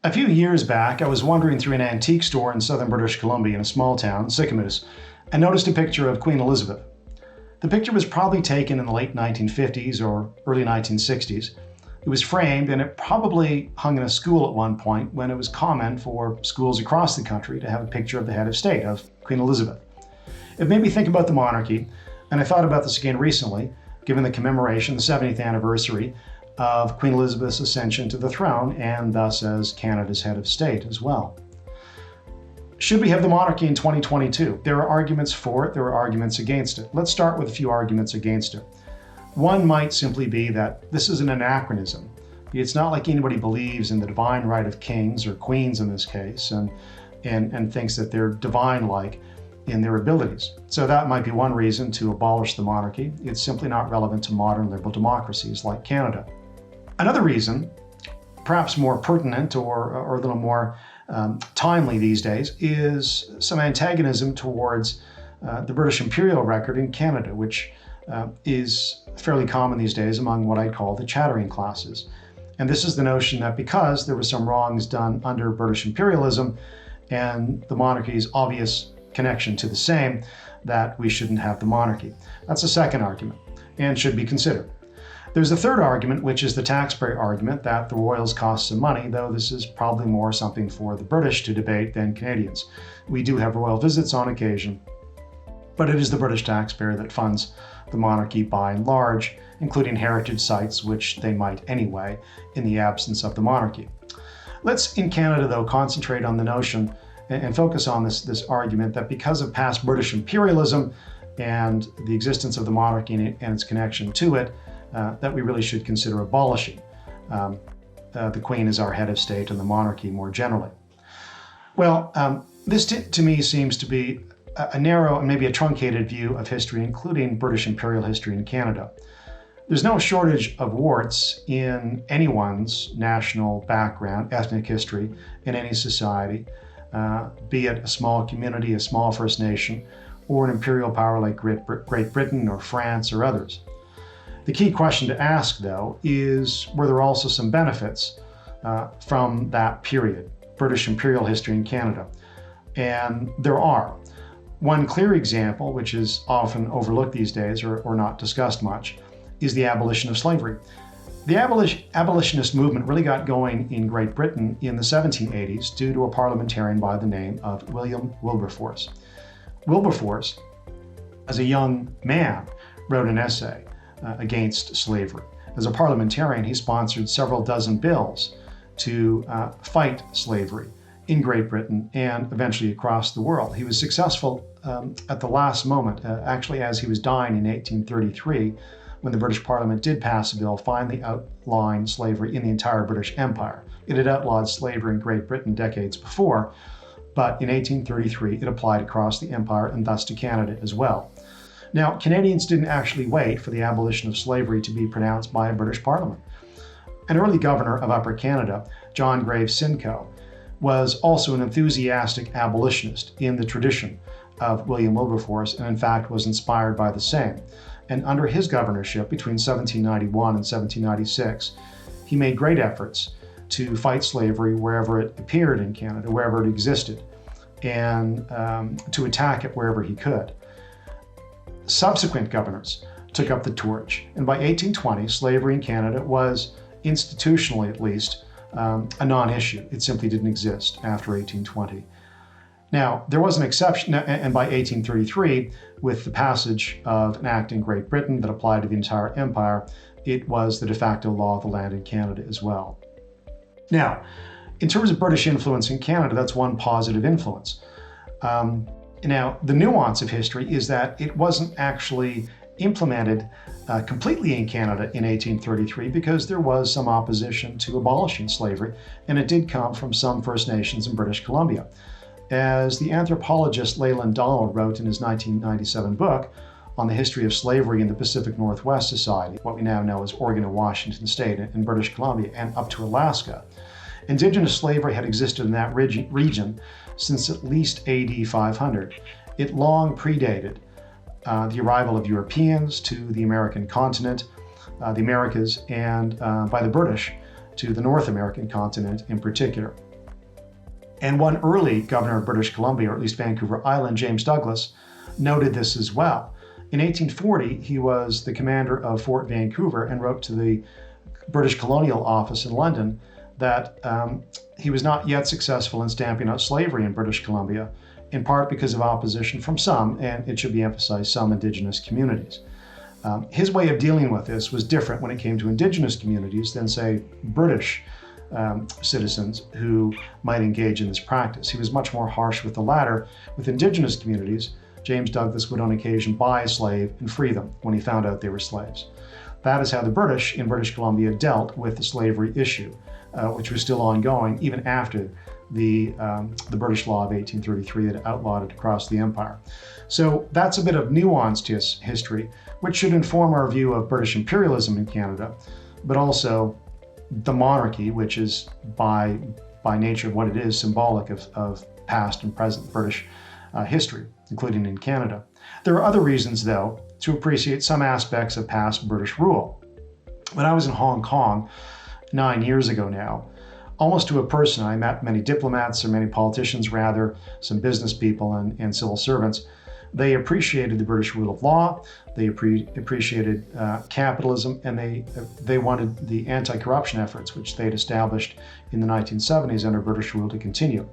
A few years back, I was wandering through an antique store in southern British Columbia in a small town, Sycamoose, and noticed a picture of Queen Elizabeth. The picture was probably taken in the late 1950s or early 1960s. It was framed and it probably hung in a school at one point when it was common for schools across the country to have a picture of the head of state, of Queen Elizabeth. It made me think about the monarchy, and I thought about this again recently, given the commemoration, the 70th anniversary of Queen Elizabeth's ascension to the throne, and thus as Canada's head of state as well. Should we have the monarchy in 2022? There are arguments for it, there are arguments against it. Let's start with a few arguments against it. One might simply be that this is an anachronism. It's not like anybody believes in the divine right of kings, or queens in this case, and thinks that they're divine-like in their abilities. So that might be one reason to abolish the monarchy. It's simply not relevant to modern liberal democracies like Canada. Another reason, perhaps more pertinent or a little more timely these days, is some antagonism towards the British imperial record in Canada, which is fairly common these days among what I call the chattering classes. And this is the notion that because there were some wrongs done under British imperialism and the monarchy's obvious connection to the same, that we shouldn't have the monarchy. That's a second argument and should be considered. There's a third argument, which is the taxpayer argument that the royals cost some money, though this is probably more something for the British to debate than Canadians. We do have royal visits on occasion, but it is the British taxpayer that funds the monarchy by and large, including heritage sites, which they might anyway in the absence of the monarchy. Let's, in Canada though, concentrate on the notion and focus on this argument that because of past British imperialism and the existence of the monarchy and its connection to it, that we really should consider abolishing the Queen as our head of state and the monarchy more generally. Well, this to me seems to be a narrow and maybe a truncated view of history, including British imperial history in Canada. There's no shortage of warts in anyone's national background, ethnic history in any society, be it a small community, a small First Nation, or an imperial power like Great Britain or France or others. The key question to ask, though, is were there also some benefits from that period, British imperial history in Canada? And there are. One clear example, which is often overlooked these days or not discussed much, is the abolition of slavery. The abolitionist movement really got going in Great Britain in the 1780s due to a parliamentarian by the name of William Wilberforce. Wilberforce, as a young man, wrote an essay against slavery. As a parliamentarian, he sponsored several dozen bills to fight slavery in Great Britain and eventually across the world. He was successful at the last moment, actually as he was dying in 1833, when the British Parliament did pass a bill finally outlawing slavery in the entire British Empire. It had outlawed slavery in Great Britain decades before, but in 1833 it applied across the empire and thus to Canada as well. Now, Canadians didn't actually wait for the abolition of slavery to be pronounced by a British Parliament. An early governor of Upper Canada, John Graves Simcoe, was also an enthusiastic abolitionist in the tradition of William Wilberforce, and in fact was inspired by the same. And under his governorship between 1791 and 1796, he made great efforts to fight slavery wherever it appeared in Canada, wherever it existed, and to attack it wherever he could. Subsequent governors took up the torch, and by 1820, slavery in Canada was, institutionally at least, a non-issue. It simply didn't exist after 1820. Now, there was an exception, and by 1833, with the passage of an act in Great Britain that applied to the entire empire, it was the de facto law of the land in Canada as well. Now, in terms of British influence in Canada, that's one positive influence. Now, the nuance of history is that it wasn't actually implemented completely in Canada in 1833 because there was some opposition to abolishing slavery, and it did come from some First Nations in British Columbia. As the anthropologist Leland Donald wrote in his 1997 book on the history of slavery in the Pacific Northwest Society, what we now know as Oregon and Washington State in British Columbia and up to Alaska, Indigenous slavery had existed in that region since at least AD 500. It long predated the arrival of Europeans to the American continent, the Americas, and by the British to the North American continent in particular. And one early governor of British Columbia, or at least Vancouver Island, James Douglas, noted this as well. In 1840, he was the commander of Fort Vancouver and wrote to the British Colonial Office in London that he was not yet successful in stamping out slavery in British Columbia, in part because of opposition from some, and it should be emphasized, some Indigenous communities. His way of dealing with this was different when it came to Indigenous communities than, say, British citizens who might engage in this practice. He was much more harsh with the latter. With Indigenous communities, James Douglas would on occasion buy a slave and free them when he found out they were slaves. That is how the British in British Columbia dealt with the slavery issue, which was still ongoing even after the British law of 1833 that outlawed it across the empire. So that's a bit of nuanced history, which should inform our view of British imperialism in Canada, but also the monarchy, which is by nature of what it is, symbolic of past and present British history, including in Canada. There are other reasons, though, to appreciate some aspects of past British rule. When I was in Hong Kong 9 years ago now, almost to a person, I met many diplomats, or many politicians rather, some business people and civil servants. They appreciated the British rule of law, they appreciated capitalism, and they wanted the anti-corruption efforts which they'd established in the 1970s under British rule to continue.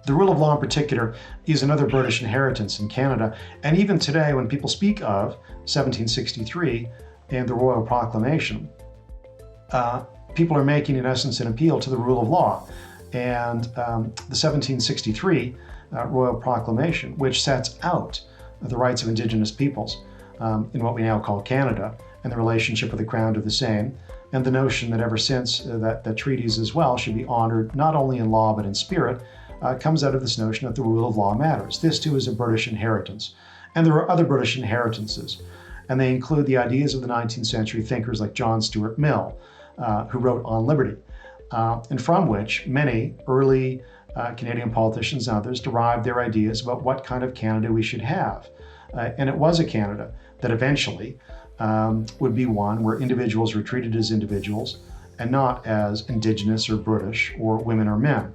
The rule of law in particular is another British inheritance in Canada, and even today when people speak of 1763 and the Royal Proclamation, people are making in essence an appeal to the rule of law. And the 1763 Royal Proclamation, which sets out the rights of Indigenous peoples in what we now call Canada, and the relationship of the Crown to the same, and the notion that ever since that treaties as well should be honored not only in law but in spirit, comes out of this notion that the rule of law matters. This too is a British inheritance. And there are other British inheritances, and they include the ideas of the 19th century thinkers like John Stuart Mill, who wrote On Liberty, and from which many early Canadian politicians and others derived their ideas about what kind of Canada we should have. And it was a Canada that eventually would be one where individuals were treated as individuals and not as Indigenous or British or women or men.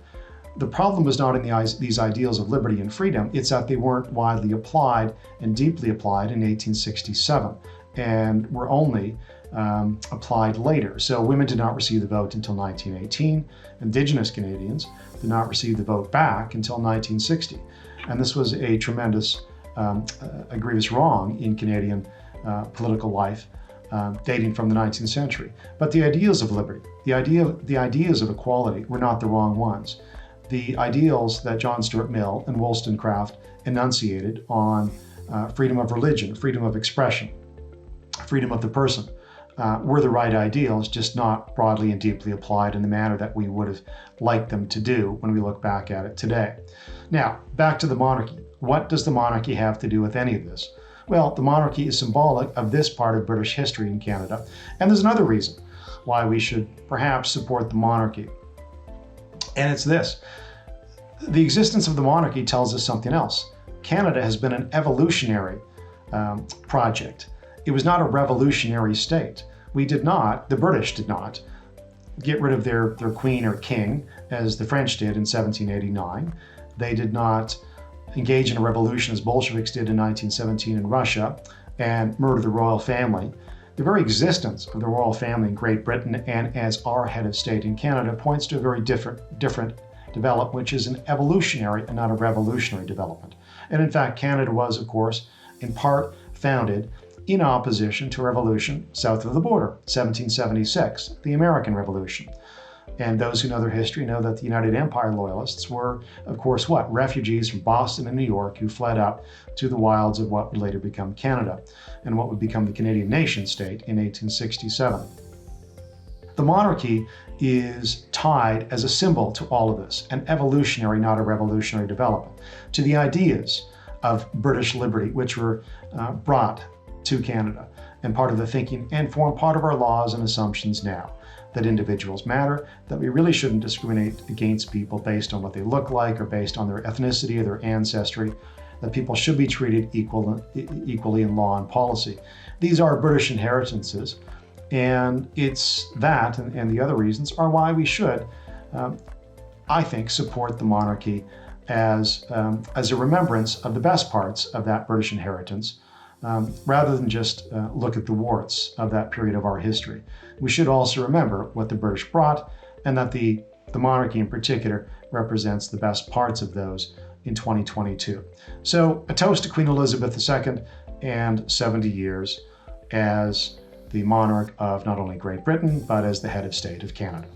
The problem was not in these ideals of liberty and freedom, it's that they weren't widely applied and deeply applied in 1867 and were only applied later. So women did not receive the vote until 1918. Indigenous Canadians did not receive the vote back until 1960. And this was a tremendous, a grievous wrong in Canadian political life dating from the 19th century. But the ideals of liberty, the ideas of equality were not the wrong ones. The ideals that John Stuart Mill and Wollstonecraft enunciated on freedom of religion, freedom of expression, freedom of the person, were the right ideals, just not broadly and deeply applied in the manner that we would have liked them to do when we look back at it today. Now, back to the monarchy. What does the monarchy have to do with any of this? Well, the monarchy is symbolic of this part of British history in Canada, and there's another reason why we should perhaps support the monarchy. And it's this. The existence of the monarchy tells us something else. Canada has been an evolutionary project. It was not a revolutionary state. We did not, the British did not, get rid of their queen or king, as the French did in 1789. They did not engage in a revolution as Bolsheviks did in 1917 in Russia and murder the royal family. The very existence of the royal family in Great Britain and as our head of state in Canada points to a very different development, which is an evolutionary and not a revolutionary development. And in fact, Canada was, of course, in part founded in opposition to a revolution south of the border, 1776, the American Revolution. And those who know their history know that the United Empire loyalists were, of course, what? Refugees from Boston and New York who fled up to the wilds of what would later become Canada and what would become the Canadian nation state in 1867. The monarchy is tied as a symbol to all of this, an evolutionary, not a revolutionary development, to the ideas of British liberty, which were brought to Canada and part of the thinking and form part of our laws and assumptions now, that individuals matter, that we really shouldn't discriminate against people based on what they look like or based on their ethnicity or their ancestry, that people should be treated equally in law and policy. These are British inheritances, and it's that and the other reasons are why we should I think, support the monarchy as a remembrance of the best parts of that British inheritance, rather than just look at the warts of that period of our history. We should also remember what the British brought, and that the monarchy in particular represents the best parts of those in 2022. So a toast to Queen Elizabeth II and 70 years as the monarch of not only Great Britain, but as the head of state of Canada.